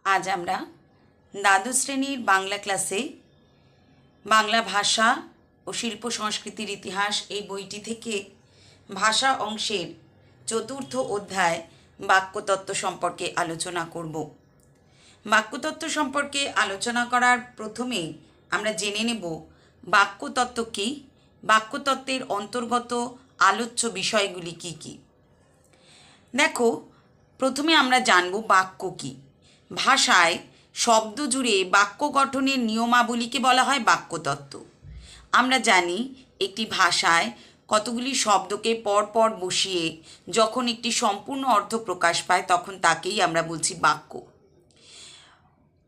আজ আমরা দ্বাদশ শ্রেণীর বাংলা ক্লাসে বাংলা ভাষা ও শিল্প সংস্কৃতির ইতিহাস এই বইটি থেকে ভাষা অংশের চতুর্থ অধ্যায় বাক্যতত্ত্ব সম্পর্কে আলোচনা করব। বাক্যতত্ত্ব সম্পর্কে আলোচনা করার প্রথমেই আমরা জেনে নেব বাক্যতত্ত্ব কী, বাক্যতত্ত্বের অন্তর্গত আলোচ্য বিষয়গুলি কী কী। দেখো, প্রথমে আমরা জানব বাক্য কী। ভাষায় শব্দ জুড়ে বাক্য গঠনের নিয়মাবলীকে বলা হয় বাক্যতত্ত্ব। আমরা জানি একটি ভাষায় কতগুলি শব্দকে পরপর বসিয়ে যখন একটি সম্পূর্ণ অর্থ প্রকাশ পায় তখন তাকেই আমরা বলছি বাক্য।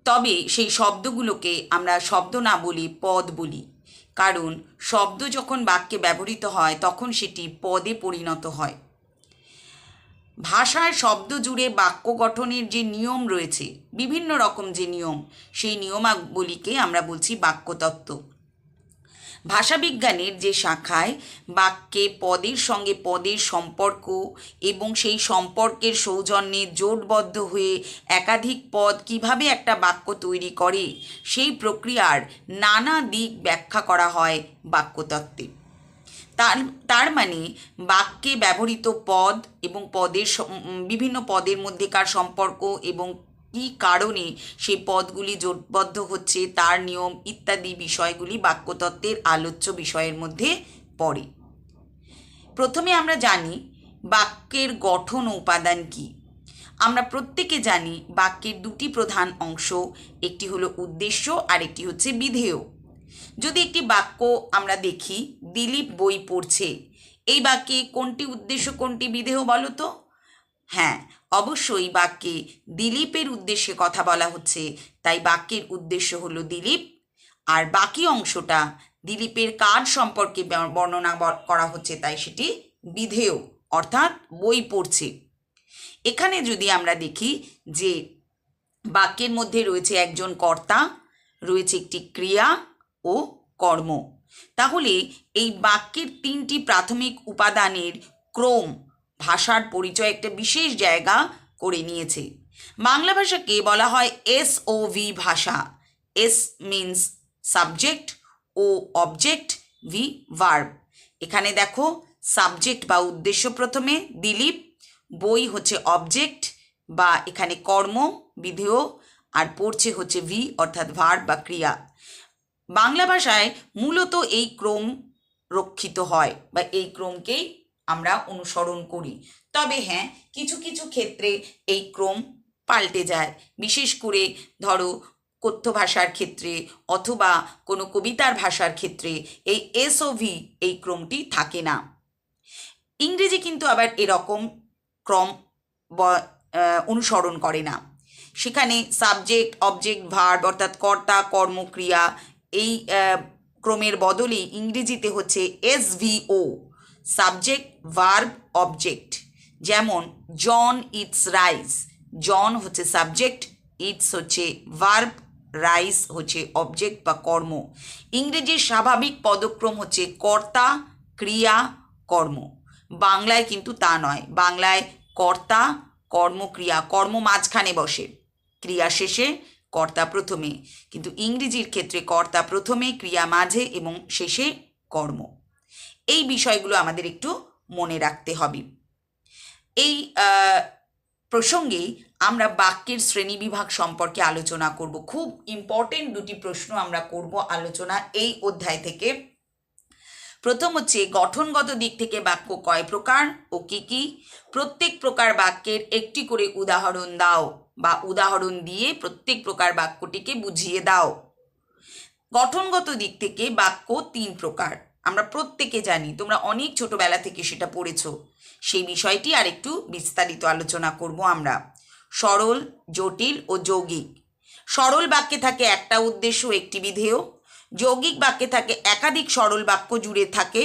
তবে সেই শব্দগুলোকে আমরা শব্দ না বলি পদ বলি, কারণ শব্দ যখন বাক্যে ব্যবহৃত হয় তখন সেটি পদে পরিণত হয়। ভাষায় শব্দ জুড়ে বাক্য গঠনের যে নিয়ম রয়েছে, বিভিন্ন রকম যে নিয়ম, সেই নিয়মাবলীকে আমরা বলছি বাক্যতত্ত্ব। ভাষাবিজ্ঞানের যে শাখায় বাক্যে পদের সঙ্গে পদের সম্পর্ক এবং সেই সম্পর্কের সৌজন্যে জোটবদ্ধ হয়ে একাধিক পদ কিভাবে একটা বাক্য তৈরি করে, সেই প্রক্রিয়ার নানা দিক ব্যাখ্যা করা হয় বাক্যতত্ত্বে। তার মানে বাক্যে ব্যবহৃত পদ এবং বিভিন্ন পদের মধ্যেকার সম্পর্ক এবং কী কারণে সেই পদগুলি জোটবদ্ধ হচ্ছে তার নিয়ম ইত্যাদি বিষয়গুলি বাক্যতত্ত্বের আলোচ্য বিষয়ের মধ্যে পড়ে। প্রথমে আমরা জানি বাক্যের গঠন ও উপাদান কী। আমরা প্রত্যেকে জানি বাক্যের দুটি প্রধান অংশ, একটি হলো উদ্দেশ্য আর একটি হচ্ছে বিধেয়। যদি একটি বাক্য আমরা দেখি, দিলীপ বই পড়ছে, এই বাক্যে কোনটি উদ্দেশ্য কোনটি বিধেয় বলো তো? হ্যাঁ, অবশ্যই বাক্যে দিলীপের উদ্দেশ্যে কথা বলা হচ্ছে, তাই বাক্যের উদ্দেশ্য হলো দিলীপ, আর বাকি অংশটা দিলীপের কাজ সম্পর্কে বর্ণনা করা হচ্ছে, তাই সেটি বিধেয়, অর্থাৎ বই পড়ছে। এখানে যদি আমরা দেখি যে বাক্যের মধ্যে রয়েছে একজন কর্তা, রয়েছে একটি ক্রিয়া ও কর্ম, তাহলে এই বাক্যের তিনটি প্রাথমিক উপাদানের ক্রম ভাষার পরিচয় একটা বিশেষ জায়গা করে নিয়েছে। বাংলা ভাষাকে বলা হয় SOV ভাষা। S মিন্স সাবজেক্ট, ও অবজেক্ট, ভি ভার্ব। এখানে দেখো সাবজেক্ট বা উদ্দেশ্য প্রথমে দিলীপ, বই হচ্ছে অবজেক্ট বা এখানে কর্ম বিধেয়, আর পড়ছে হচ্ছে ভি অর্থাৎ ভার্ব বা ক্রিয়া। বাংলা ভাষায় মূলত এই ক্রম রক্ষিত হয় বা এই ক্রমকেই আমরা অনুসরণ করি। তবে হ্যাঁ, কিছু কিছু ক্ষেত্রে এই ক্রম পাল্টে যায়, বিশেষ করে ধরো কথ্য ভাষার ক্ষেত্রে অথবা কোনো কবিতার ভাষার ক্ষেত্রে এই SOV এই ক্রমটি থাকে না। ইংরেজি কিন্তু আবার এরকম ক্রম অনুসরণ করে না। সেখানে সাবজেক্ট, অবজেক্ট, ভার্ব অর্থাৎ কর্তা, কর্ম, ক্রিয়া, এই ক্রমের বদলে ইংরেজিতে হচ্ছে SVO, সাবজেক্ট, ভার্ব, অবজেক্ট। যেমন জন ইটস রাইস, জন হচ্ছে সাবজেক্ট, ইটস হচ্ছে ভার্ব, রাইস হচ্ছে অবজেক্ট বা কর্ম। ইংরেজির স্বাভাবিক পদক্রম হচ্ছে কর্তা, ক্রিয়া, কর্ম। বাংলায় কিন্তু তা নয়। বাংলায় কর্তা, কর্ম, ক্রিয়া, কর্ম মাঝখানে বসে, ক্রিয়া শেষে, কর্তা প্রথমে। কিন্তু ইংরেজির ক্ষেত্রে কর্তা প্রথমে, ক্রিয়া মাঝে এবং শেষে কর্ম। এই বিষয়গুলো আমাদের একটু মনে রাখতে হবে। এই প্রসঙ্গেই আমরা বাক্যের শ্রেণীবিভাগ সম্পর্কে আলোচনা করব। খুব ইম্পর্টেন্ট দুটি প্রশ্ন আমরা করব আলোচনা এই অধ্যায় থেকে। প্রথম হচ্ছে গঠনগত দিক থেকে বাক্য কয় প্রকার ও কী কী। প্রত্যেক প্রকার বাক্যের একটি করে উদাহরণ দাও বা উদাহরণ দিয়ে প্রত্যেক প্রকার বাক্যটিকে বুঝিয়ে দাও। গঠনগত দিক থেকে বাক্য 3 প্রকার, আমরা প্রত্যেকে জানি, তোমরা অনেক ছোটবেলা থেকে সেটা পড়েছো। সেই বিষয়টি আর একটু বিস্তারিত আলোচনা করব আমরা। সরল, জটিল ও যৌগিক। সরল বাক্যে থাকে একটা উদ্দেশ্য, একটি বিধেয়। যৌগিক বাক্যে থাকে একাধিক সরল বাক্য জুড়ে থাকে।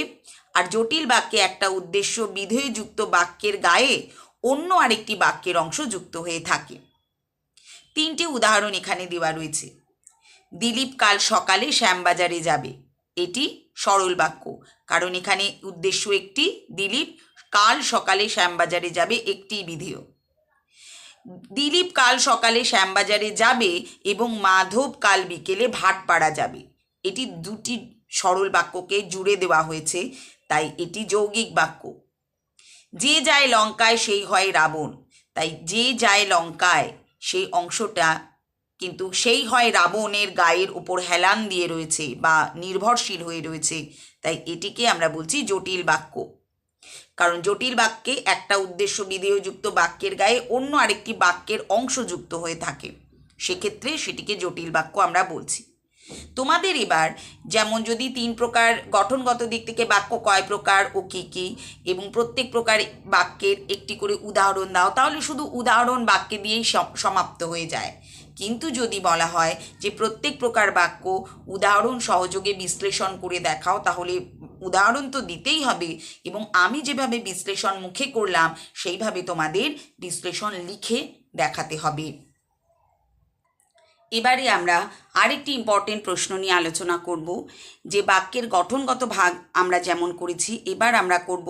আর জটিল বাক্যে একটা উদ্দেশ্য বিধেয়যুক্ত বাক্যের গায়ে অন্য আরেকটি বাক্যের অংশ যুক্ত হয়ে থাকে। 3টি উদাহরণ এখানে দেওয়া রয়েছে। দিলীপ কাল সকালে শ্যামবাজারে যাবে, এটি সরল বাক্য, কারণ এখানে উদ্দেশ্য একটি, দিলীপ কাল সকালে শ্যামবাজারে যাবে একটি বিধেয়। দিলীপ কাল সকালে শ্যামবাজারে যাবে এবং মাধব কাল বিকেলে ভাটপাড়া যাবে। এটি দুটি সরল বাক্যকে জুড়ে দেওয়া হয়েছে, তাই এটি যৌগিক বাক্য। যে যায় লঙ্কায় সেই হয় রাবণ, তাই যে যায় লঙ্কায় সেই অংশটা কিন্তু সেই হয় রাবণের গায়ের উপর হেলান দিয়ে রয়েছে বা নির্ভরশীল হয়ে রয়েছে, তাই এটিকে আমরা বলছি জটিল বাক্য। কারণ জটিল বাক্যে একটা উদ্দেশ্য বিধেয়যুক্ত বাক্যের গায়ে অন্য আরেকটি বাক্যের অংশ যুক্ত হয়ে থাকে, সেক্ষেত্রে সেটিকে জটিল বাক্য আমরা বলছি। তোমাদের এবার যেমন যদি 3 প্রকার গঠনগত দিক থেকে বাক্য কয় প্রকার ও কী কী এবং প্রত্যেক প্রকার বাক্যের একটি করে উদাহরণ দাও, তাহলে শুধু উদাহরণ বাক্যে দিয়েই সমাপ্ত হয়ে যায়। কিন্তু যদি বলা হয় যে প্রত্যেক প্রকার বাক্য উদাহরণ সহযোগে বিশ্লেষণ করে দেখাও, তাহলে উদাহরণ তো দিতেই হবে এবং আমি যেভাবে বিশ্লেষণ মুখে করলাম সেইভাবে তোমাদের বিশ্লেষণ লিখে দেখাতে হবে। এবারে আমরা আরেকটি ইম্পর্টেন্ট প্রশ্ন নিয়ে আলোচনা করব, যে বাক্যের গঠনগত ভাগ আমরা যেমন করেছি, এবার আমরা করব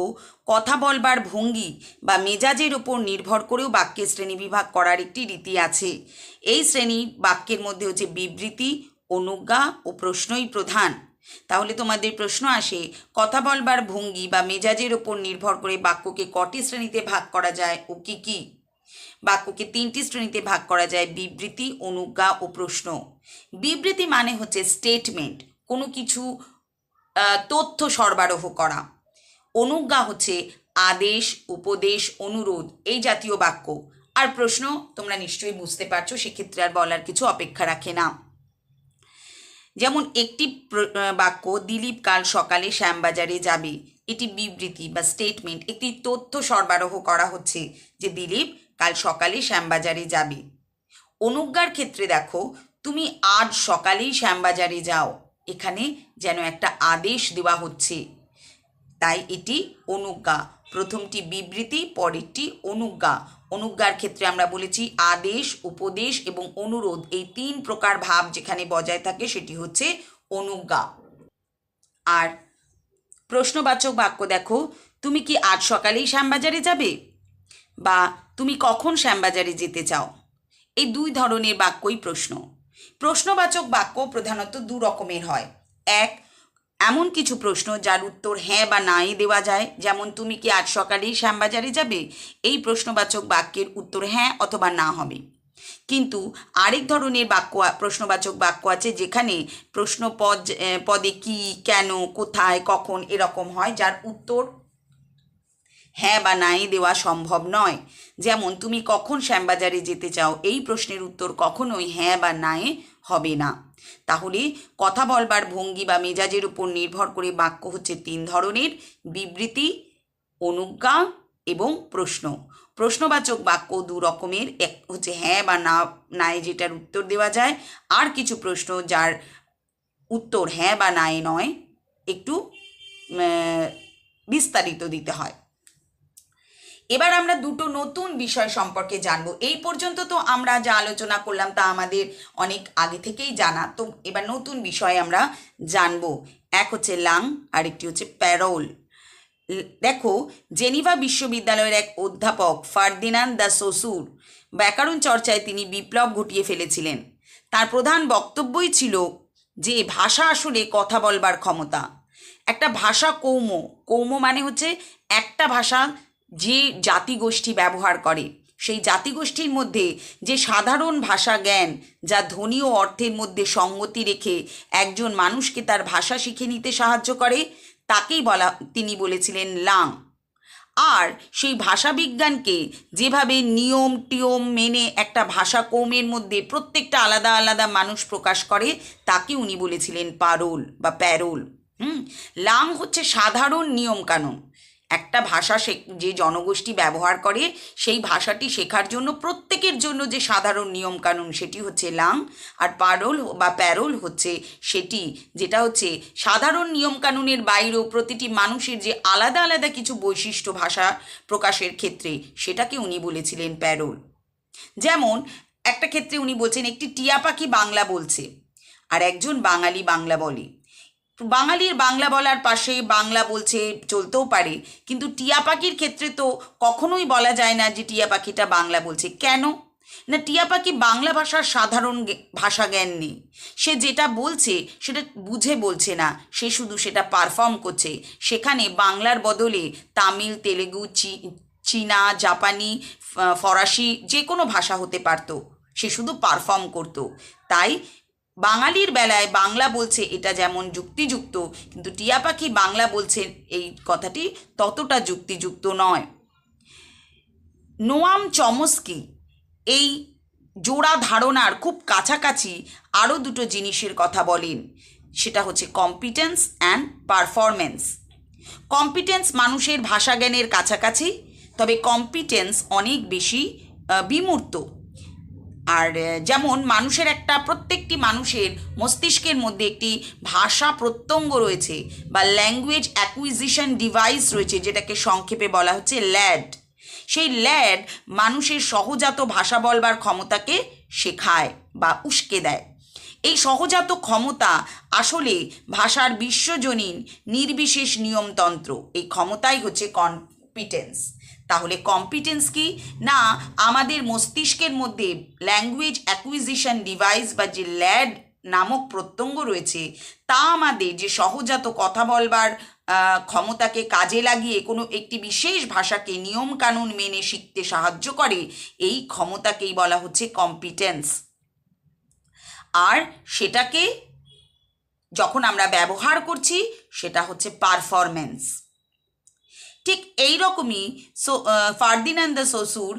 কথা বলবার ভঙ্গি বা মেজাজের ওপর নির্ভর করেও বাক্যের শ্রেণীবিভাগ করার একটি রীতি আছে। এই শ্রেণী বাক্যের মধ্যে হচ্ছে বিবৃতি, অনুজ্ঞা ও প্রশ্নই প্রধান। তাহলে তোমাদের প্রশ্ন আসে, কথা বলবার ভঙ্গি বা মেজাজের ওপর নির্ভর করে বাক্যকে কটি শ্রেণীতে ভাগ করা যায় ও কী কী? বাক্যকে 3টি শ্রেণীতে ভাগ করা যায়, বিবৃতি, অনুজ্ঞা ও প্রশ্ন। বিবৃতি মানে হচ্ছে স্টেটমেন্ট, কোনো কিছু তথ্য সরবরাহ করা। অনুজ্ঞা হচ্ছে আদেশ, উপদেশ, অনুরোধ এই জাতীয় বাক্য। আর প্রশ্ন তোমরা নিশ্চয়ই বুঝতে পারছো, সেক্ষেত্রে আর বলার কিছু অপেক্ষা রাখে না। যেমন একটি বাক্য দিলীপ কাল সকালে শ্যামবাজারে যাবে, এটি বিবৃতি বা স্টেটমেন্ট, একটি তথ্য সরবরাহ করা হচ্ছে যে দিলীপ কাল সকালে শ্যামবাজারে যাবে। অনুজ্ঞার ক্ষেত্রে দেখো, তুমি আজ সকালেই শ্যামবাজারে যাও, এখানে যেন একটা আদেশ দেওয়া হচ্ছে, তাই এটি অনুজ্ঞা। প্রথমটি বিবৃতি, পরেরটি অনুজ্ঞা। অনুজ্ঞার ক্ষেত্রে আমরা বলেছি আদেশ, উপদেশ এবং অনুরোধ এই 3 প্রকার ভাব যেখানে বজায় থাকে সেটি হচ্ছে অনুজ্ঞা। আর প্রশ্নবাচক বাক্য দেখো, তুমি কি আজ সকালেই শ্যামবাজারে যাবে, বা তুমি কখন শ্যামবাজারে যেতে চাও, এই 2 ধরনের বাক্যই প্রশ্ন। প্রশ্নবাচক বাক্য প্রধানত 2 রকমের হয়। এক, এমন কিছু প্রশ্ন যার উত্তর হ্যাঁ বা নাই দেওয়া যায়, যেমন তুমি কি আজ সকালেই শ্যামবাজারে যাবে, এই প্রশ্নবাচক বাক্যের উত্তর হ্যাঁ অথবা না হবে। কিন্তু আরেক ধরনের বাক্য প্রশ্নবাচক বাক্য আছে যেখানে পদে কি, কেন, কোথায়, কখন এরকম হয়, যার উত্তর হ্যাঁ বা নাই দেওয়া সম্ভব নয়। যেমন তুমি কখন শ্যামবাজারে যেতে চাও, এই প্রশ্নের উত্তর কখনোই হ্যাঁ বা নাই হবে না। তাহলে কথা বলবার ভঙ্গি বা মেজাজের উপর নির্ভর করে বাক্য হচ্ছে 3 ধরনের, বিবৃতি, অনুজ্ঞা এবং প্রশ্ন। প্রশ্নবাচক বাক্য 2 রকমের, এক হচ্ছে হ্যাঁ বা না নাই যেটার উত্তর দেওয়া যায়, আর কিছু প্রশ্ন যার উত্তর হ্যাঁ বা নাই নয়, একটু বিস্তারিত দিতে হয়। এবার আমরা 2টো নতুন বিষয় সম্পর্কে জানবো। এই পর্যন্ত তো আমরা যা আলোচনা করলাম তা আমাদের অনেক আগে থেকেই জানা, তো এবার নতুন বিষয় আমরা জানবো। এক হচ্ছে লাং, আর একটি হচ্ছে প্যারোল। দেখো, জেনিভা বিশ্ববিদ্যালয়ের এক অধ্যাপক ফার্দিনান্দ দা সোসুর ব্যাকরণ চর্চায় তিনি বিপ্লব ঘটিয়ে ফেলেছিলেন। তার প্রধান বক্তব্যই ছিল যে ভাষা আসলে কথা বলবার ক্ষমতা। একটা ভাষা কৌম মানে হচ্ছে একটা ভাষা যে জাতিগোষ্ঠী ব্যবহার করে, সেই জাতিগোষ্ঠীর মধ্যে যে সাধারণ ভাষা জ্ঞান যা ধ্বনি ও অর্থের মধ্যে সঙ্গতি রেখে একজন মানুষকে তার ভাষা শিখে নিতে সাহায্য করে, তাকেই তিনি বলেছিলেন লাং। আর সেই ভাষাবিজ্ঞানকে যেভাবে নিয়ম টিয়ম মেনে একটা ভাষা কৌমের মধ্যে প্রত্যেকটা আলাদা আলাদা মানুষ প্রকাশ করে, তাকে উনি বলেছিলেন পারোল বা প্যারোল। লাং হচ্ছে সাধারণ নিয়মকানুন। একটা ভাষা যে জনগোষ্ঠী ব্যবহার করে সেই ভাষাটি শেখার জন্য প্রত্যেকের জন্য যে সাধারণ নিয়মকানুন সেটি হচ্ছে লাং। আর পারোল বা প্যারোল হচ্ছে সেটি যেটা হচ্ছে সাধারণ নিয়মকানুনের বাইরেও প্রতিটি মানুষের যে আলাদা আলাদা কিছু বৈশিষ্ট্য ভাষা প্রকাশের ক্ষেত্রে, সেটাকে উনি বলেছিলেন প্যারোল। যেমন একটা ক্ষেত্রে উনি বলছেন একটি টিয়া পাখি বাংলা বলছে আর একজন বাঙালি বাংলা বলে। বাঙালির বাংলা বলার পাশে বাংলা বলছে চলতেও পারে, কিন্তু টিয়া পাখির ক্ষেত্রে তো কখনোই বলা যায় না যে টিয়া পাখিটা বাংলা বলছে। কেন না, টিয়া পাখি বাংলা ভাষার সাধারণ ভাষা জ্ঞান নেই। সে যেটা বলছে সেটা বুঝে বলছে না, সে শুধু সেটা পারফর্ম করছে। সেখানে বাংলার বদলে তামিল, তেলেগু, চীনা, জাপানি, ফরাসি যে কোনো ভাষা হতে পারতো, সে শুধু পারফর্ম করতো। তাই বাঙালির বেলায় বাংলা বলছে এটা যেমন যুক্তিযুক্ত, কিন্তু টিয়া পাখি বাংলা বলছে এই কথাটি ততটা যুক্তিযুক্ত নয়। নোয়াম চমস্কি এই জোড়া ধারণার খুব কাছাকাছি আরও দুটো জিনিসের কথা বলেন, সেটা হচ্ছে কম্পিটেন্স অ্যান্ড পারফরমেন্স। কম্পিটেন্স মানুষের ভাষা জ্ঞানের কাছাকাছি, তবে কম্পিটেন্স অনেক বেশি বিমূর্ত। আর যেমন মানুষের প্রত্যেকটি মানুষের মস্তিষ্কের মধ্যে একটি ভাষা প্রত্যঙ্গ রয়েছে বা ল্যাঙ্গুয়েজ অ্যাকুইজিশন ডিভাইস রয়েছে, যেটাকে সংক্ষেপে বলা হচ্ছে ল্যাড। সেই ল্যাড মানুষের সহজাত ভাষা বলবার ক্ষমতাকে শেখায় বা উস্কে দেয়। এই সহজাত ক্ষমতা আসলে ভাষার বিশ্বজনীন নির্বিশেষ নিয়মতন্ত্র। এই ক্ষমতাই হচ্ছে কম্পিটেন্স। তাহলে কম্পিটেন্স কি না, আমাদের মস্তিষ্কের মধ্যে ল্যাঙ্গুয়েজ অ্যাকুইজিশন ডিভাইস বা যে ল্যাড নামক প্রত্যঙ্গ রয়েছে, তা আমাদের যে সহজাত কথা বলবার ক্ষমতাকে কাজে লাগিয়ে কোনো একটি বিশেষ ভাষাকে নিয়মকানুন মেনে শিখতে সাহায্য করে। এই ক্ষমতাকেই বলা হচ্ছে কম্পিটেন্স। আর সেটাকে যখন আমরা ব্যবহার করছি সেটা হচ্ছে পারফরমেন্স। ঠিক এই রকমই ফার্দিনান্দ সোসুর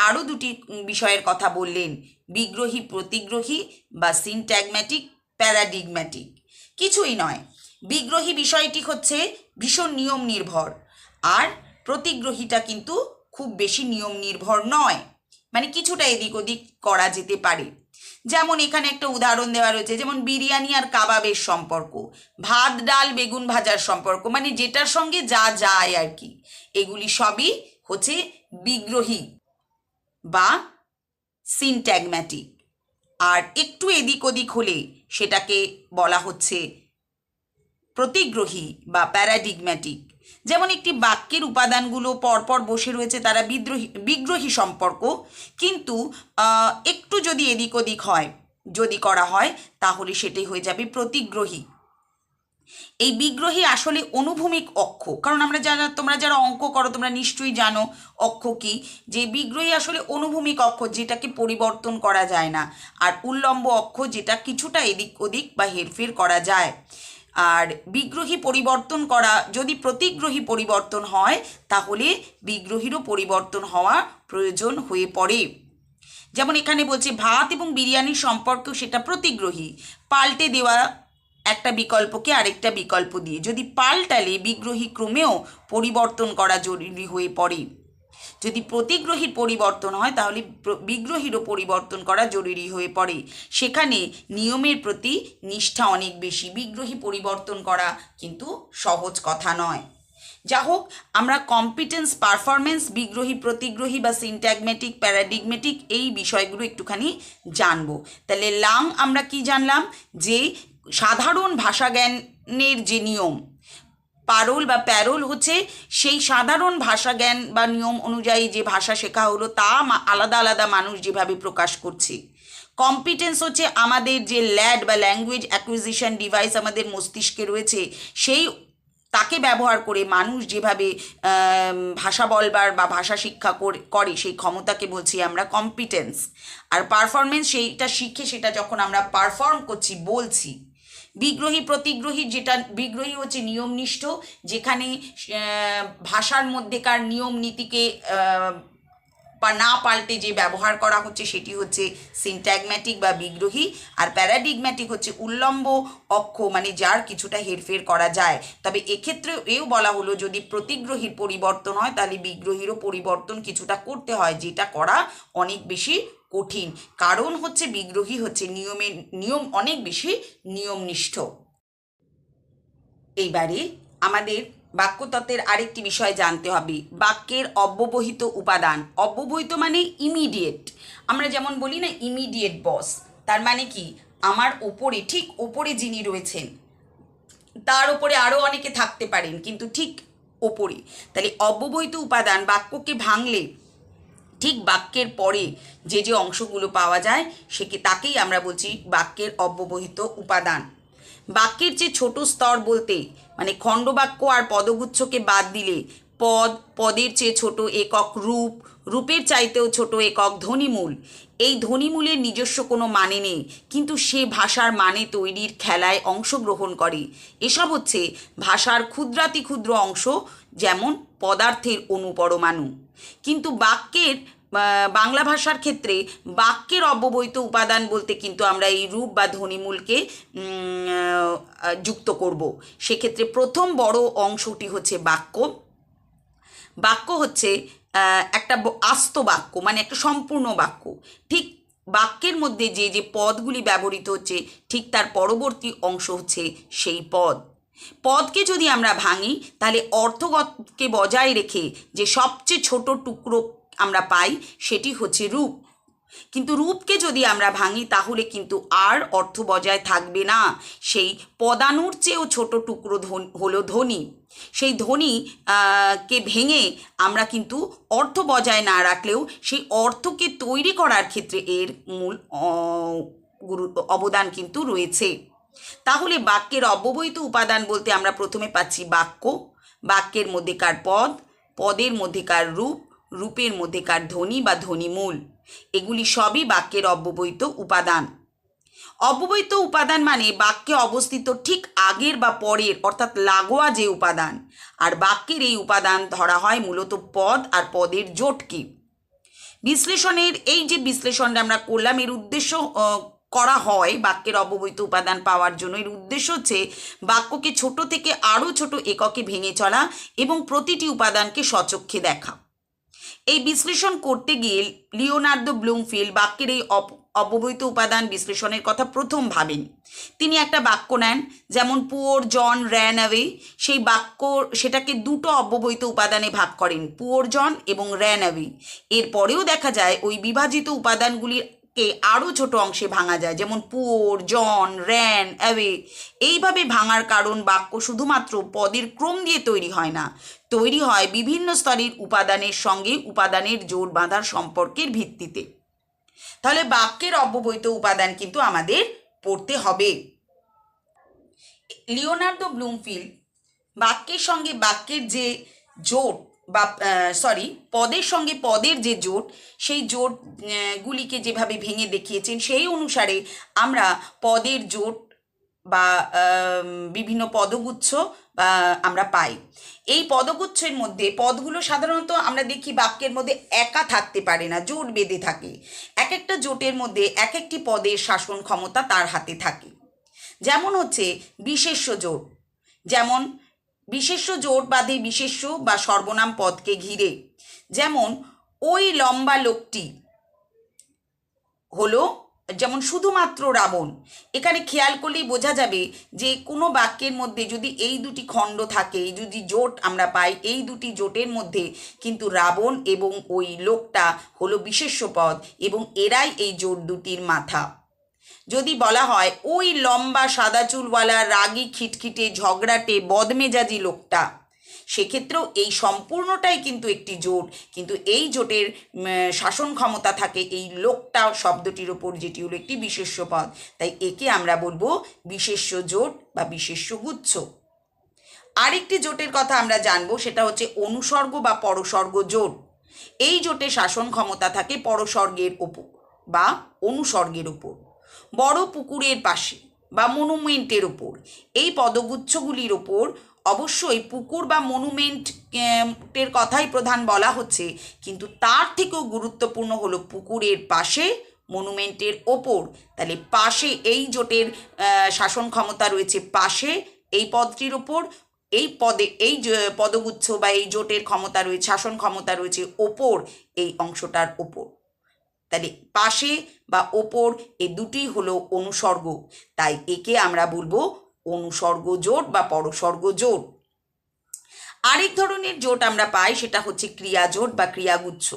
আরও দুটি বিষয়ের কথা বললেন, বিগ্রহী প্রতিগ্রহী বা সিনট্যাগম্যাটিক প্যারাডিগম্যাটিক। কিছুই নয়, বিগ্রহী বিষয়টি হচ্ছে ভীষণ নিয়ম নির্ভর, আর প্রতিগ্রহীটা কিন্তু খুব বেশি নিয়ম নির্ভর নয়, মানে কিছুটা এদিক ওদিক করা যেতে পারে। যেমন এখানে একটা উদাহরণ দেওয়া রয়েছে, যেমন বিরিয়ানি আর কাবাবের সম্পর্ক, ভাত ডাল বেগুন ভাজার সম্পর্ক, মানে যেটার সঙ্গে যা যায় আর কি, এগুলি সবই হচ্ছে বিগ্রহী বা সিনট্যাগম্যাটিক। আর একটু এদিক ওদিক হলে সেটাকে বলা হচ্ছে প্রতিগ্রহী বা প্যারাডিগম্যাটিক। যেমন একটি বাক্যের উপাদানগুলো পরপর বসে রয়েছে, তারা বিগ্রহী সম্পর্ক, কিন্তু একটু যদি এদিক ওদিক করা হয় তাহলে সেটাই হয়ে যাবে প্রতিগ্রহী। এই বিগ্রহী আসলে অনুভূমিক অক্ষ, কারণ তোমরা যারা অঙ্ক করো তোমরা নিশ্চয়ই জানো অক্ষ কি, যে বিগ্রহী আসলে অনুভূমিক অক্ষ, যেটাকে পরিবর্তন করা যায় না, আর উল্লম্ব অক্ষ যেটা কিছুটা এদিক ওদিক বা হেরফের করা যায়। আর বিগ্রহী পরিবর্তন করা, যদি প্রতিগ্রহী পরিবর্তন হয় তাহলে বিগ্রহীরও পরিবর্তন হওয়া প্রয়োজন হয়ে পড়ে। যেমন এখানে বলছে ভাত এবং বিরিয়ানির সম্পর্ক, সেটা প্রতিগ্রহী, পাল্টে দেওয়া একটা বিকল্পকে আরেকটা বিকল্প দিয়ে, যদি পাল্টালে বিগ্রহী ক্রমেও পরিবর্তন করা জরুরি হয়ে পড়ে। যদি প্রতিগ্রহীর পরিবর্তন হয় তাহলে বিগ্রহীরও পরিবর্তন করা জরুরি হয়ে পড়ে। সেখানে নিয়মের প্রতি নিষ্ঠা অনেক বেশি, বিগ্রহী পরিবর্তন করা কিন্তু সহজ কথা নয়। যা হোক, আমরা কম্পিটেন্স, পারফরমেন্স, বিগ্রহী প্রতিগ্রহী বা সিনট্যাগম্যাটিক প্যারাডিগম্যাটিক এই বিষয়গুলো একটুখানি জানবো। তাহলে আমরা কি জানলাম, যে সাধারণ ভাষা জ্ঞানের যে নিয়ম, পারোল বা প্যারোল হচ্ছে সেই সাধারণ ভাষা জ্ঞান বা নিয়ম অনুযায়ী যে ভাষা শেখা হলো তা আলাদা আলাদা মানুষ যেভাবে প্রকাশ করছে। কম্পিটেন্স হচ্ছে আমাদের যে ল্যাড বা ল্যাঙ্গুয়েজ অ্যাকুইজিশন ডিভাইস আমাদের মস্তিষ্কে রয়েছে, তাকে ব্যবহার করে মানুষ যেভাবে ভাষা বলবার বা ভাষা শিক্ষা করে সেই ক্ষমতাকে বলছি আমরা কম্পিটেন্স। আর পারফরমেন্স, সেইটা শিখে সেটা যখন আমরা পারফর্ম করছি, বলছি। বিগ্রহী প্রতিগ্রহী, যেটা বিগ্রহী হচ্ছে নিয়মনিষ্ঠ, যেখানে ভাষার মধ্যেকার নিয়ম নীতিকে না পাল্টে যে ব্যবহার করা হচ্ছে সেটি হচ্ছে সিনট্যাগম্যাটিক বা বিগ্রহী। আর প্যারাডিগম্যাটিক হচ্ছে উল্লম্ব অক্ষ, মানে যার কিছুটা হেরফের করা যায়। তবে এক্ষেত্রে এও বলা হলো, যদি প্রতিগ্রহীর পরিবর্তন হয় তাহলে বিগ্রহীরও পরিবর্তন কিছুটা করতে হয়, যেটা করা অনেক বেশি কঠিন, কারণ হচ্ছে বিগ্রহী হচ্ছে নিয়ম অনেক বেশি নিয়মনিষ্ঠ। এইবারে আমাদের বাক্যতত্ত্বের আরেকটি বিষয় জানতে হবে, বাক্যের অব্যবহিত উপাদান। অব্যবহিত মানে ইমিডিয়েট। আমরা যেমন বলি না ইমিডিয়েট বস, তার মানে কি, আমার ওপরে, ঠিক ওপরে যিনি রয়েছেন, তার উপরে আরও অনেকে থাকতে পারেন, কিন্তু ঠিক ওপরে। তাহলে অব্যবহিত উপাদান বাক্যকে ভাঙলে ঠিক বাক্যের পরে যে যে অংশগুলো পাওয়া যায় তাকেই আমরা বলছি বাক্যের অব্যবহিত উপাদান। বাক্যের যে ছোট স্তর বলতে মানে খণ্ডবাক্য আর পদগুচ্ছকে বাদ দিলে পদের চেয়ে ছোট একক রূপের চাইতেও ছোট একক ধ্বনিমূল। এই ধ্বনিমূলের নিজস্ব কোনো মানে নেই, কিন্তু সে ভাষার মানে তৈরির খেলায় অংশগ্রহণ করে। এসব হচ্ছে ভাষার ক্ষুদ্রাতি ক্ষুদ্র অংশ, যেমন পদার্থের অণুপরমাণু। কিন্তু বাংলা ভাষার ক্ষেত্রে বাক্যের অব্যবহিত উপাদান বলতে কিন্তু আমরা এই রূপ বা ধ্বনিমূলকে যুক্ত করব। সেক্ষেত্রে প্রথম বড় অংশটি হচ্ছে বাক্য। বাক্য হচ্ছে একটা আস্ত বাক্য, মানে একটা সম্পূর্ণ বাক্য। ঠিক বাক্যের মধ্যে যে যে পদগুলি ব্যবহৃত হচ্ছে ঠিক তার পরবর্তী অংশ হচ্ছে সেই পদকে যদি আমরা ভাঙি তাহলে অর্থকে বজায় রেখে যে সবচেয়ে ছোট টুকরো আমরা পাই সেটি হচ্ছে রূপ। কিন্তু রূপকে যদি আমরা ভাঙি তাহলে কিন্তু আর অর্থ বজায় থাকবে না। সেই পদাণুর চেয়েও ছোট টুকরো হলো ধ্বনি। সেই ধ্বনি কে ভেঙে আমরা কিন্তু অর্থ বজায় না রাখলেও সেই অর্থকে তৈরি করার ক্ষেত্রে এর মূল অবদান কিন্তু রয়েছে। তাহলে বাক্যের অব্যবহিত উপাদান বলতে আমরা প্রথমে পাচ্ছি বাক্য, বাক্যের মধ্যেকার পদের মধ্যেকার রূপের মধ্যেকার ধ্বনি বা ধ্বনিমূল, এগুলি সবই বাক্যের অব্যবহিত উপাদান। অব্যবহিত উপাদান মানে বাক্যে অবস্থিত ঠিক আগের বা পরের অর্থাৎ লাগোয়া যে উপাদান। আর বাক্যের এই উপাদান ধরা হয় মূলত পদ আর পদের জোটকে। বিশ্লেষণের এই যে বিশ্লেষণটা আমরা করলাম, এর উদ্দেশ্য করা হয় বাক্যের অব্যবহিত উপাদান পাওয়ার জন্য। এর উদ্দেশ্য হচ্ছে বাক্যকে ছোট থেকে আরও ছোট এককে ভেঙে চলা এবং প্রতিটি উপাদানকে স্বচক্ষে দেখা। এই বিশ্লেষণ করতে গিয়ে লিওনার্দো ব্লুমফিল্ড বাক্যের এই অব্যবহিত উপাদান বিশ্লেষণের কথা প্রথম ভাবেন। তিনি একটা বাক্য নেন, যেমন পুওর জন র্যান অ্যাওয়ে। সেই সেটাকে দুটো অব্যবহিত উপাদানে ভাগ করেন, পুওর জন এবং র্যান অ্যাওয়ে। এরপরেও দেখা যায় ওই বিভাজিত উপাদানগুলিকে আরও ছোট অংশে ভাঙা যায়, যেমন পুওর জন র্যান অ্যাওয়ে। এইভাবে ভাঙার কারণ বাক্য শুধুমাত্র পদের ক্রম দিয়ে তৈরি হয় না, তৈরি হয় বিভিন্ন স্তরের উপাদানের সঙ্গে উপাদানের জোড় বাঁধার সম্পর্কের ভিত্তিতে। তাহলে বাক্যের অব্যবহিত উপাদান কিন্তু আমাদের পড়তে হবে। লিওনার্দো ব্লুমফিল্ড বাক্যের সঙ্গে বাক্যের যে জোট বা পদের সঙ্গে পদের যে জোট, সেই জোটগুলিকে যেভাবে ভেঙে দেখিয়েছেন সেই অনুসারে আমরা পদের জোট বা বিভিন্ন পদগুচ্ছ আমরা পাই। এই পদগুচ্ছের মধ্যে পদগুলো সাধারণত আমরা দেখি বাক্যের মধ্যে একা থাকতে পারে না, জোট বেঁধে থাকে। এক একটা জোটের মধ্যে এক একটি পদের শাসন ক্ষমতা তার হাতে থাকে। যেমন হচ্ছে বিশেষ্য জোট, যেমন বিশেষ্য জোট বাঁধে বিশেষ্য বা সর্বনাম পদকে ঘিরে। যেমন ওই লম্বা লোকটি হলো যেমন শুধুমাত্র রাবণ। এখানে খেয়াল করলেই বোঝা যাবে যে কোনো বাক্যের মধ্যে যদি এই দুটি খণ্ড থাকে, যদি জোট আমরা পাই, এই দুটি জোটের মধ্যে কিন্তু রাবণ এবং ওই লোকটা হলো বিশেষ্য পদ এবং এরাই এই জোট দুটির মাথা। যদি বলা হয় ওই লম্বা সাদা চুলওয়ালা রাগী খিটখিটে ঝগড়াটে বদমেজাজি লোকটা, সেক্ষেত্রেও এই সম্পূর্ণটাই কিন্তু একটি জোট, কিন্তু এই জোটের শাসন ক্ষমতা থাকে এই লোকটা শব্দটির ওপর, যেটি হলো একটি বিশেষ্য পদ। তাই একে আমরা বলবো বিশেষ্য জোট বা বিশেষ্য গুচ্ছ। আরেকটি জোটের কথা আমরা জানবো, সেটা হচ্ছে অনুসর্গ বা পরসর্গ জোট। এই জোটে শাসন ক্ষমতা থাকে পরসর্গের ওপর বা অনুসর্গের ওপর। বড় পুকুরের পাশে বা মনুমেন্টের ওপর, এই পদগুচ্ছগুলির ওপর অবশ্যই পুকুর বা মনুমেন্টের কথাই প্রধান বলা হচ্ছে, কিন্তু তার থেকেও গুরুত্বপূর্ণ হলো পুকুরের পাশে মনুমেন্টের ওপর। তাহলে পাশে এই জোটের শাসন ক্ষমতা রয়েছে পাশে এই পদটির ওপর, এই পদগুচ্ছ বা এই জোটের ক্ষমতা রয়েছে, শাসন ক্ষমতা রয়েছে ওপর এই অংশটার ওপর। তাহলে পাশে বা ওপর এই দুটি হলো অনুসর্গ, তাই একে আমরা বলবো অনুসর্গ জোট বা পরসর্গ জোট। আরেক ধরনের জোট আমরা পাই, সেটা হচ্ছে ক্রিয়াজোট বা ক্রিয়াগুচ্ছ।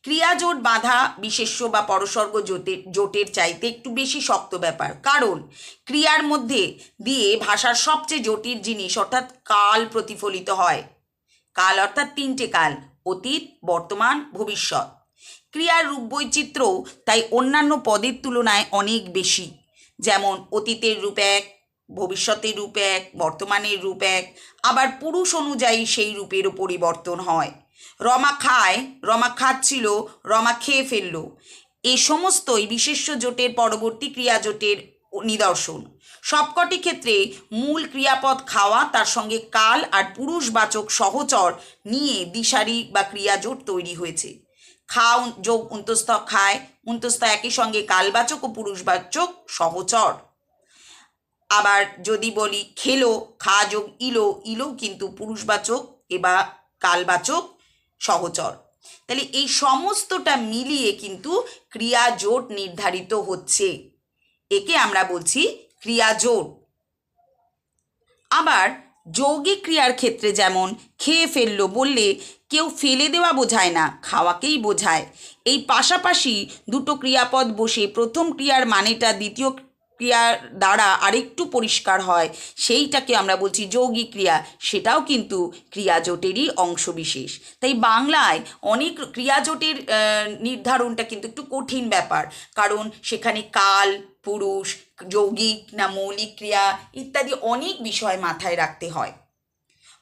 ক্রিয়াজোট বাঁধা বিশেষ্য বা পরসর্গ জোটের চাইতে একটু বেশি শক্ত ব্যাপার, কারণ ক্রিয়ার মধ্যে দিয়ে ভাষার সবচেয়ে জটিল জিনিস অর্থাৎ কাল প্রতিফলিত হয়। কাল অর্থাৎ তিনটে কাল: অতীত, বর্তমান, ভবিষ্যৎ। ক্রিয়ার রূপ বৈচিত্র্যও তাই অন্যান্য পদের তুলনায় অনেক বেশি। যেমন অতীতের রূপ এক, ভবিষ্যতের রূপ এক, বর্তমানের রূপ এক, আবার পুরুষ অনুযায়ী সেই রূপেরও পরিবর্তন হয়। রমা খায়, রমা খাচ্ছিল, রমা খেয়ে ফেলল। এ সমস্তই বিশেষ্য জোটের পরবর্তী ক্রিয়াজোটের নিদর্শন। সবকটি ক্ষেত্রে মূল ক্রিয়াপদ খাওয়া, তার সঙ্গে কাল আর পুরুষবাচক সহচর নিয়ে দিশারি বা ক্রিয়াজোট তৈরি হয়েছে। খাও যোগ অন্তস্থ খায়, অন্তস্থ একই সঙ্গে কালবাচক ও পুরুষবাচক সহচর। আবার যদি বলি খেলো, খা যোগ ইলো, ইলো কিন্তু পুরুষবাচক এবার কালবাচক সহচর। তাহলে এই সমস্তটা মিলিয়ে কিন্তু ক্রিয়াজোট নির্ধারিত হচ্ছে, একে আমরা বলছি ক্রিয়াজোট। আবার যৌগিক ক্রিয়ার ক্ষেত্রে যেমন খেয়ে ফেললো বললে কেউ ফেলে দেওয়া বোঝায় না, খাওয়াকেই বোঝায়। এই পাশাপাশি দুটো ক্রিয়াপদ বসে প্রথম ক্রিয়ার মানেটা দ্বিতীয় ক্রিয়ার দ্বারা আরেকটু পরিষ্কার হয়, সেইটাকে আমরা বলছি যৌগিক ক্রিয়া। সেটাও কিন্তু ক্রিয়াজোটেরই অংশবিশেষ। তাই বাংলায় অনেক ক্রিয়াজোটের নির্ধারণটা কিন্তু একটু কঠিন ব্যাপার, কারণ সেখানে কাল, পুরুষ, যৌগিক না মৌলিক ক্রিয়া ইত্যাদি অনেক বিষয় মাথায় রাখতে হয়।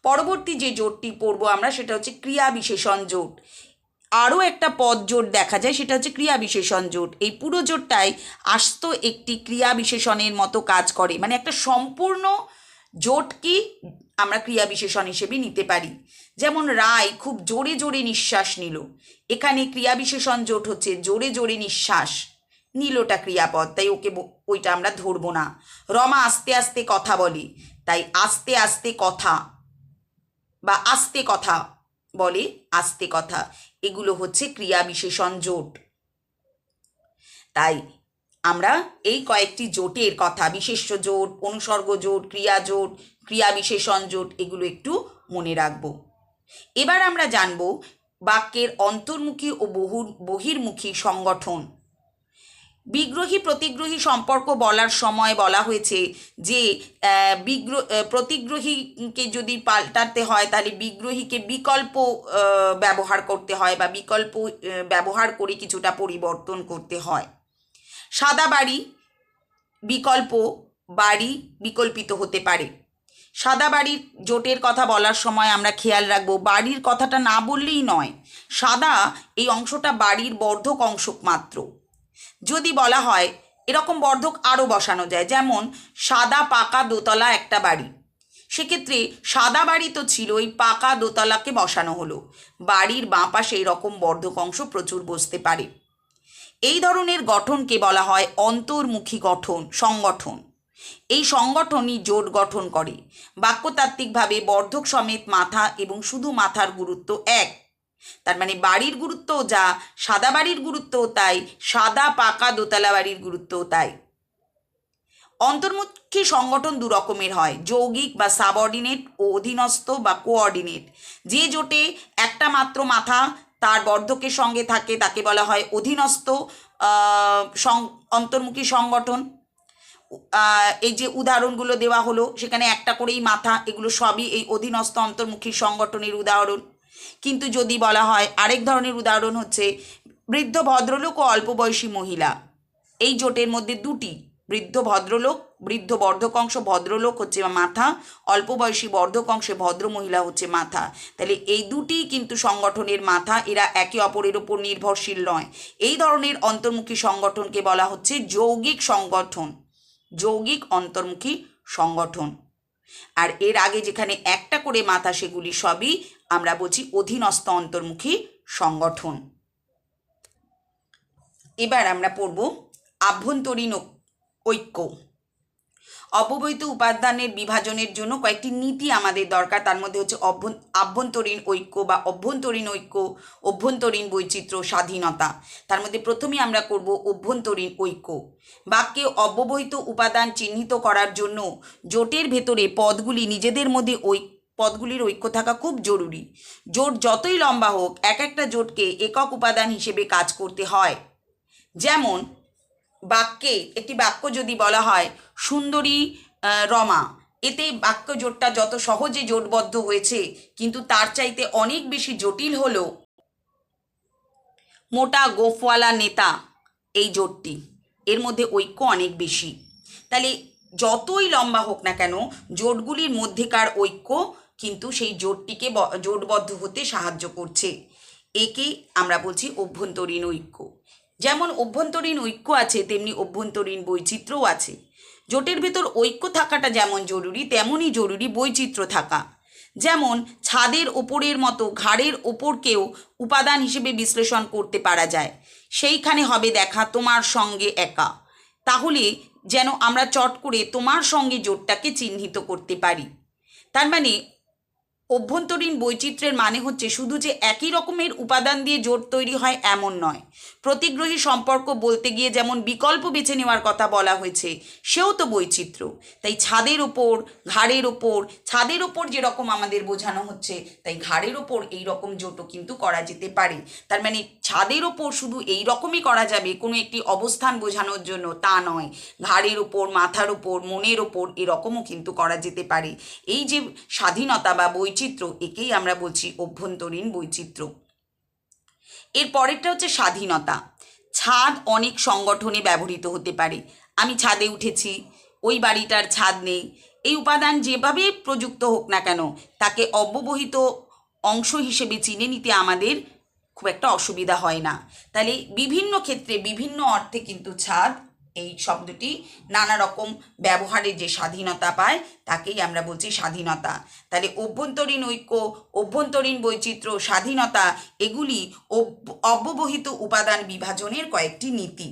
পরবর্তী যে জোটটি পড়ব আমরা, সেটা হচ্ছে ক্রিয়া বিশেষণ জোট। আরও একটা পদ জোট দেখা যায়, সেটা হচ্ছে ক্রিয়া বিশেষণ জোট। এই পুরো জোটটাই আস্ত একটি ক্রিয়া বিশেষণের মতো কাজ করে, মানে একটা সম্পূর্ণ জোটকে আমরা ক্রিয়া বিশেষণ হিসেবে নিতে পারি। যেমন রায় খুব জোরে জোরে নিঃশ্বাস নিল, এখানে ক্রিয়া বিশেষণ জোট হচ্ছে জোরে জোরে নিঃশ্বাস নিলটা ক্রিয়াপদ, তাই ওইটা আমরা ধরবো না। রমা আস্তে আস্তে কথা বলে, তাই আস্তে আস্তে কথা বা আস্তে কথা বলে, আস্তে কথা, এগুলো হচ্ছে ক্রিয়া বিশেষণ জোট। তাই আমরা এই কয়েকটি জোটের কথা, বিশেষ্য জোট, অনুসর্গ জোট, ক্রিয়া জোট, ক্রিয়া বিশেষণ জোট, এগুলো একটু মনে রাখব। এবার আমরা জানব বাক্যের অন্তর্মুখী ও বহির্মুখী সংগঠন। বিগ্রহী প্রতিগ্রহী সম্পর্ক বলার সময় বলা হয়েছে যে প্রতিগ্রহীকে যদি পাল্টাতে হয় তাহলে বিগ্রহীকে বিকল্প ব্যবহার করতে হয় বা বিকল্প ব্যবহার করে কিছুটা পরিবর্তন করতে হয়। সাদা বাড়ি বিকল্প বাড়ি বিকল্পিত হতে পারে। সাদা বাড়ির জোটের কথা বলার সময় আমরা খেয়াল রাখবো বাড়ির কথাটা না বললেই নয়, সাদা এই অংশটা বাড়ির বর্ধক অংশ মাত্র। যদি বলা হয় এরকম বর্ধক আরও বসানো যায়, যেমন সাদা পাকা দোতলা একটা বাড়ি, সেক্ষেত্রে সাদা বাড়ি তো ছিল, ওই পাকা দোতলাকে বসানো হলো। বাড়ির বাঁ পাশে এরকম বর্ধক অংশ প্রচুর বসতে পারে। এই ধরনের গঠনকে বলা হয় অন্তর্মুখী সংগঠন। এই সংগঠনই জোট গঠন করে। বাক্যতাত্ত্বিকভাবে বর্ধক সমেত মাথা এবং শুধু মাথার গুরুত্ব এক। তার মানে বাড়ির গুরুত্বও যা, সাদা বাড়ির গুরুত্বও তাই, সাদা পাকা দোতলা বাড়ির গুরুত্বও তাই। অন্তর্মুখী সংগঠন দু রকমের হয়, যৌগিক বা সাবঅর্ডিনেট ও অধীনস্থ বা কোঅর্ডিনেট। যে জোটে একটা মাত্র মাথা তার বর্ধকের সঙ্গে থাকে তাকে বলা হয় অধীনস্থ অন্তর্মুখী সংগঠন। এই যে উদাহরণগুলো দেওয়া হলো সেখানে একটা করেই মাথা, এগুলো সবই এই অধীনস্থ অন্তর্মুখী সংগঠনের উদাহরণ। কিন্তু যদি বলা হয় আরেক ধরনের উদাহরণ হচ্ছে বৃদ্ধ ভদ্রলোক ও অল্প বয়সী মহিলা, এই জোটের মধ্যে দুটি, বৃদ্ধ ভদ্রলোক, বৃদ্ধ বর্ধক অংশ ভদ্রলোক হচ্ছে মাথা, অল্প বয়সী বর্ধক অংশে ভদ্র মহিলা হচ্ছে মাথা। তাহলে এই দুটি কিন্তু সংগঠনের মাথা, এরা একে অপরের উপর নির্ভরশীল নয়। এই ধরনের অন্তর্মুখী সংগঠনকে বলা হচ্ছে যৌগিক সংগঠন, যৌগিক অন্তর্মুখী সংগঠন। আর এর আগে যেখানে একটা করে মাথা সেগুলি সবই আমরা বলছি অধীনস্থ অন্তর্মুখী সংগঠন। এবার আমরা পড়ব আভ্যন্তরীণ ঐক্য। অব্যবহিত উপাদানের বিভাজনের জন্য কয়েকটি নীতি আমাদের দরকার, তার মধ্যে হচ্ছে আভ্যন্তরীণ ঐক্য বা অভ্যন্তরীণ ঐক্য, অভ্যন্তরীণ বৈচিত্র্য, স্বাধীনতা। তার মধ্যে প্রথমেই আমরা করব অভ্যন্তরীণ ঐক্য। বাক্যে অব্যবহিত উপাদান চিহ্নিত করার জন্য জোটের ভেতরে পদগুলি নিজেদের মধ্যে পদগুলির ঐক্য থাকা খুব জরুরি। জোট যতই লম্বা হোক, এক একটা জোটকে একক উপাদান হিসেবে কাজ করতে হয়। যেমন বাক্যে একটি বাক্য যদি বলা হয় সুন্দরী রমা, এতে বাক্য জোটটা যত সহজে জোটবদ্ধ হয়েছে, কিন্তু তার চাইতে অনেক বেশি জটিল হলো মোটা গোফওয়ালা নেতা এই জোটটি, এর মধ্যে ঐক্য অনেক বেশি। তাহলে যতই লম্বা হোক না কেন, জোটগুলির মধ্যেকার ঐক্য কিন্তু সেই জোটটিকে জোটবদ্ধ হতে সাহায্য করছে। একে আমরা বলছি অভ্যন্তরীণ ঐক্য। যেমন অভ্যন্তরীণ ঐক্য আছে, তেমনি অভ্যন্তরীণ বৈচিত্র্যও আছে। জোটের ভেতর ঐক্য থাকাটা যেমন জরুরি, তেমনই জরুরি বৈচিত্র্য থাকা। যেমন ছাদের ওপরের মতো ঘাড়ের ওপরকেও উপাদান হিসেবে বিশ্লেষণ করতে পারা যায়। সেইখানে হবে দেখা তোমার সঙ্গে একা, তাহলে যেন আমরা চট করে তোমার সঙ্গে জোটটাকে চিহ্নিত করতে পারি। তার মানে অভ্যন্তরীণ বৈচিত্র্যের মানে হচ্ছে শুধু যে একই রকমের উপাদান দিয়ে জোট তৈরি হয় এমন নয়। প্রতিগ্রহী সম্পর্ক বলতে গিয়ে যেমন বিকল্প বেছে নেওয়ার কথা বলা হয়েছে, সেও তো বৈচিত্র্য। তাই ছাদের ওপর, ঘাড়ের ওপর, ছাদের ওপর যেরকম আমাদের বোঝানো হচ্ছে, তাই ঘাড়ের ওপর এই রকম জোটও কিন্তু করা যেতে পারে। তার মানে ছাদের ওপর শুধু এই রকমই করা যাবে কোনো একটি অবস্থান বোঝানোর জন্য তা নয়, ঘাড়ের ওপর, মাথার ওপর, মনের ওপর এরকমও কিন্তু করা যেতে পারে। এই যে স্বাধীনতা বা বৈচিত্র্য, একেই আমরা বলছি অভ্যন্তরীণ বৈচিত্র্য। এর পরেরটা হচ্ছে স্বাধীনতা। ছাদ অনেক সংগঠনে ব্যবহৃত হতে পারে। আমি ছাদে উঠেছি, ওই বাড়িটার ছাদ নেই। এই উপাদান যেভাবে প্রযুক্ত হোক না কেন, তাকে অব্যবহিত অংশ হিসেবে চিনে নিতে আমাদের খুব একটা অসুবিধা হয় না। তাহলে বিভিন্ন ক্ষেত্রে বিভিন্ন অর্থে কিন্তু ছাদ এই শব্দটি নানা রকম ব্যবহারের যে স্বাধীনতা পায়, তাকেই আমরা বলছি স্বাধীনতা। তাহলে অভ্যন্তরীণ ঐক্য, অভ্যন্তরীণ বৈচিত্র্য, স্বাধীনতা, এগুলি অব্যবহিত উপাদান বিভাজনের কয়েকটি নীতি।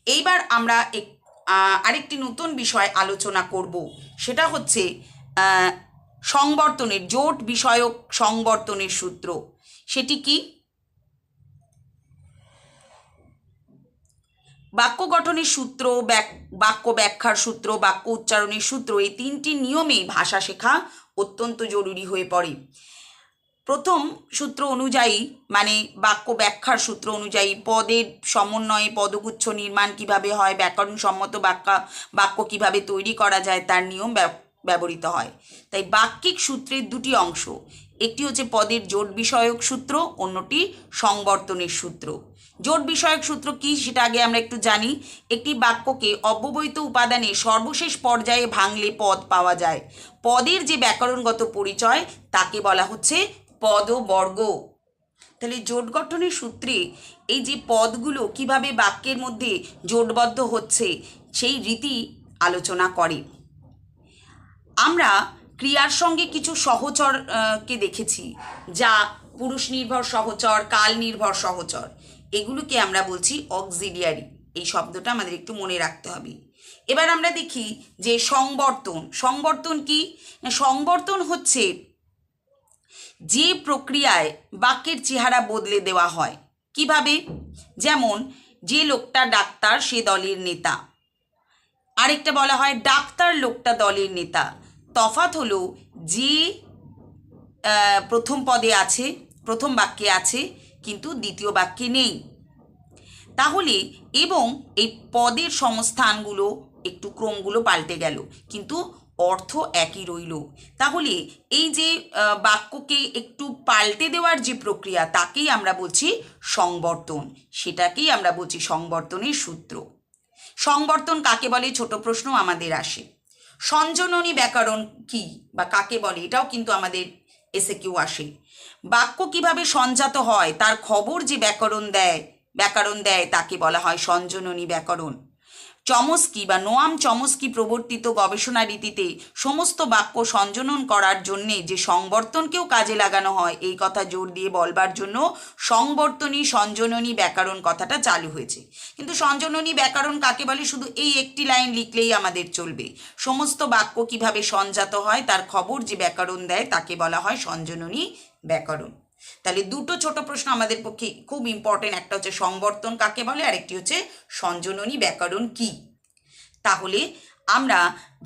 এইবার আমরা আরেকটি নতুন বিষয় আলোচনা করব, সেটা হচ্ছে সংবর্তনের, জোট বিষয়ক সংবর্তনের সূত্র। সেটি কি? বাক্য গঠনের সূত্র, বাক্য ব্যাখ্যার সূত্র, বাক্য উচ্চারণের সূত্র, এই তিনটি নিয়মেই ভাষা শেখা অত্যন্ত জরুরি হয়ে পড়ে। প্রথম সূত্র অনুযায়ী, মানে বাক্য ব্যাখ্যার সূত্র অনুযায়ী, পদের সমন্বয়ে পদগুচ্ছ নির্মাণ কিভাবে হয়, ব্যাকরণসম্মত বাক্য কিভাবে তৈরি করা যায়, তার নিয়ম ব্যবহৃত হয়। তাই বাক্যিক সূত্রের দুটি অংশ, একটি হচ্ছে পদের জোট বিষয়ক সূত্র, অন্যটি সংবর্তনের সূত্র। জোট বিষয়ক সূত্র কি সেটা আগে আমরা একটু জানি। একটি বাক্যকে অব্যবহিত উপাদানে সর্বশেষ পর্যায়ে ভাঙলে পদ পাওয়া যায়। পদের যে ব্যাকরণগত পরিচয়, তাকে বলা হচ্ছে পদবর্গ। তাহলে জোট গঠনের সূত্রে এই যে পদগুলো কিভাবে বাক্যের মধ্যে জোটবদ্ধ হচ্ছে, সেই রীতি আলোচনা করে। আমরা ক্রিয়ার সঙ্গে কিছু সহচরকে দেখেছি, যা পুরুষ নির্ভর সহচর, কাল নির্ভর সহচর, এগুলোকে আমরা বলছি অক্সিলিয়ারি। এই শব্দটা আমাদের একটু মনে রাখতে হবে। এবার আমরা দেখি যে সংবর্তন। সংবর্তন কি? সংবর্তন হচ্ছে যে প্রক্রিয়ায় বাক্যের চেহারা বদলে দেওয়া হয়। কিভাবে? যেমন যে লোকটা ডাক্তার সে দলের নেতা, আরেকটা বলা হয় ডাক্তার লোকটা দলের নেতা। তফাৎ হলো যে প্রথম পদে আছে, প্রথম বাক্যে আছে, কিন্তু দ্বিতীয় বাক্যে নেই। তাহলে এবং এই পদের সংস্থানগুলো একটু ক্রমগুলো পাল্টে গেল, কিন্তু অর্থ একই রইল। তাহলে এই যে বাক্যকে একটু পাল্টে দেওয়ার যে প্রক্রিয়া, তাকেই আমরা বলছি সংবর্তন। সেটাকেই আমরা বলছি সংবর্তনের সূত্র। সংবর্তন কাকে বলে? ছোট প্রশ্ন আমাদের আসে। সঞ্জননী ব্যাকরণ কি বা কাকে বলে, এটাও কিন্তু আমাদের এসএকিউ আসে। বাক্য কিভাবে সঞ্জাত হয় তার খবর যে ব্যাকরণ দেয় তাকে বলা হয় সঞ্জননী ব্যাকরণ। চমস্কি বা নোয়াম চমস্কি প্রবর্তিত গবেষণা রীতিতে সমস্ত বাক্য সঞ্জনন করার জন্যে যে সংবর্তনকেও কাজে লাগানো হয়, এই কথা জোর দিয়ে বলবার জন্য সংবর্তনী সঞ্জননী ব্যাকরণ কথাটা চালু হয়েছে। কিন্তু সঞ্জননী ব্যাকরণ কাকে বলে শুধু এই একটি লাইন লিখলেই আমাদের চলবে। সমস্ত বাক্য কিভাবে সঞ্জাত হয় তার খবর যে ব্যাকরণ দেয় তাকে বলা হয় সঞ্জননী ব্যাকরণ। তাহলে দুটো ছোট প্রশ্ন আমাদের পক্ষে খুব ইম্পর্টেন্ট, একটা হচ্ছে সংবর্তন কাকে বলে, আর একটি হচ্ছে সঞ্জননী ব্যাকরণ কি। তাহলে আমরা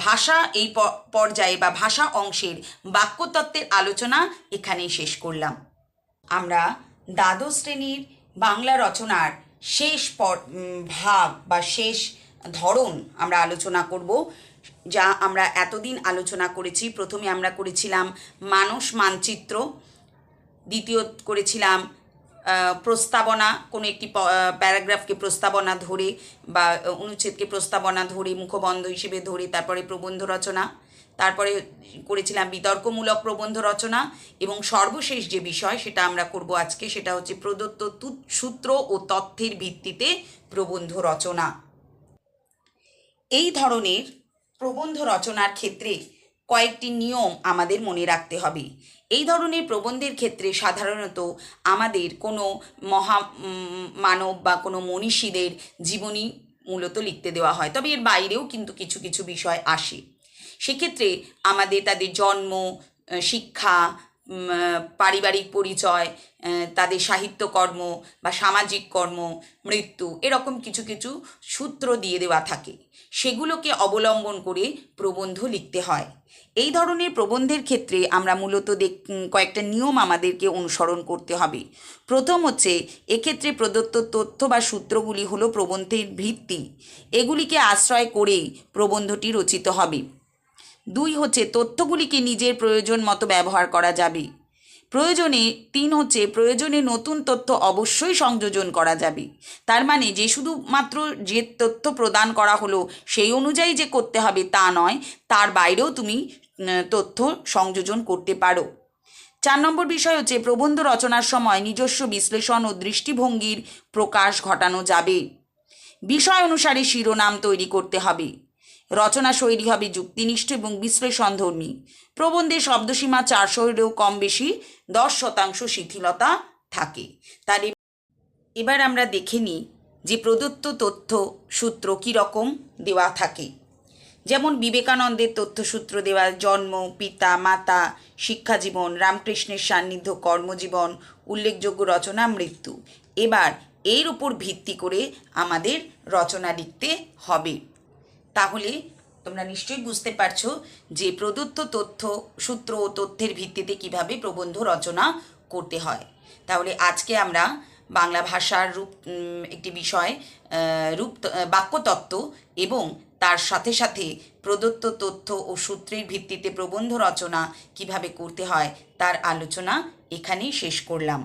ভাষা এই পর্যায়ে বা ভাষা অংশের বাক্যতত্ত্বের আলোচনা এখানেই শেষ করলাম। আমরা দ্বাদশ শ্রেণীর বাংলা রচনার শেষ ভাগ বা শেষ ধরন আমরা আলোচনা করব, যা আমরা এতদিন আলোচনা করেছি। প্রথমে আমরা করেছিলাম মানস মানচিত্র, দ্বিতীয় করেছিলাম প্রস্তাবনা, কোনো একটি প্যারাগ্রাফকে প্রস্তাবনা ধরে বা অনুচ্ছেদকে প্রস্তাবনা ধরে মুখবন্ধ হিসেবে ধরে তারপরে প্রবন্ধ রচনা, তারপরে করেছিলাম বিতর্কমূলক প্রবন্ধ রচনা, এবং সর্বশেষ যে বিষয় সেটা আমরা করব আজকে, সেটা হচ্ছে প্রদত্ত সূত্র ও তথ্যের ভিত্তিতে প্রবন্ধ রচনা। এই ধরনের প্রবন্ধ রচনার ক্ষেত্রে কয়েকটি নিয়ম আমাদের মনে রাখতে হবে। এই ধরনের প্রবন্ধের ক্ষেত্রে সাধারণত আমাদের কোনো মানব বা কোনো মনীষীদের জীবনী মূলত লিখতে দেওয়া হয়, তবে এর বাইরেও কিন্তু কিছু কিছু বিষয় আসে। সেক্ষেত্রে আমাদের তাদের জন্ম, শিক্ষা, পারিবারিক পরিচয়, তাদের সাহিত্যকর্ম বা সামাজিক কর্ম, মৃত্যু, এরকম কিছু কিছু সূত্র দিয়ে দেওয়া থাকে। সেগুলোকে অবলম্বন করে প্রবন্ধ লিখতে হয়। এই ধরনের প্রবন্ধের ক্ষেত্রে আমরা মূলত কয়েকটা নিয়ম আমাদেরকে অনুসরণ করতে হবে। প্রথম হচ্ছে, এক্ষেত্রে প্রদত্ত তথ্য বা সূত্রগুলি হলো প্রবন্ধের ভিত্তি, এগুলিকে আশ্রয় করেই প্রবন্ধটি রচিত হবে। 2 হচ্ছে, তথ্যগুলিকে নিজের প্রয়োজন মতো ব্যবহার করা যাবে। 3 হচ্ছে, প্রয়োজনে নতুন তথ্য অবশ্যই সংযোজন করা যাবে। তার মানে যে শুধুমাত্র যে তথ্য প্রদান করা হলো সেই অনুযায়ী যে করতে হবে তা নয়, তার বাইরেও তুমি তথ্য সংযোজন করতে পারো। 4 নম্বর বিষয় হচ্ছে, প্রবন্ধ রচনার সময় নিজস্ব বিশ্লেষণ ও দৃষ্টিভঙ্গির প্রকাশ ঘটানো যাবে। বিষয় অনুসারে শিরোনাম তৈরি করতে হবে। রচনা শৈলী হবে যুক্তিনিষ্ঠ এবং বিশ্লেষণধর্মী। প্রবন্ধে শব্দসীমা 400-এরও কম বেশি 10% শিথিলতা থাকে। তার এবার আমরা দেখে নিই যে প্রদত্ত তথ্য সূত্র কীরকম দেওয়া থাকে। যেমন বিবেকানন্দের তথ্যসূত্র দেওয়া জন্ম, পিতা, মাতা, শিক্ষাজীবন, রামকৃষ্ণের সান্নিধ্য, কর্মজীবন, উল্লেখযোগ্য রচনা, মৃত্যু। এবার এর উপর ভিত্তি করে আমাদের রচনা লিখতে হবে। তাহলে তোমরা নিশ্চয়ই বুঝতে পারছো যে প্রদত্ত তথ্য সূত্র ও তথ্যের ভিত্তিতে কিভাবে প্রবন্ধ রচনা করতে হয়। তাহলে আজকে আমরা বাংলা ভাষার একটি বিষয় বাক্যতত্ত্ব এবং তার সাথে সাথে প্রদত্ত তথ্য ও সূত্রের ভিত্তিতে প্রবন্ধ রচনা কিভাবে করতে হয় তার আলোচনা এখানেই শেষ করলাম।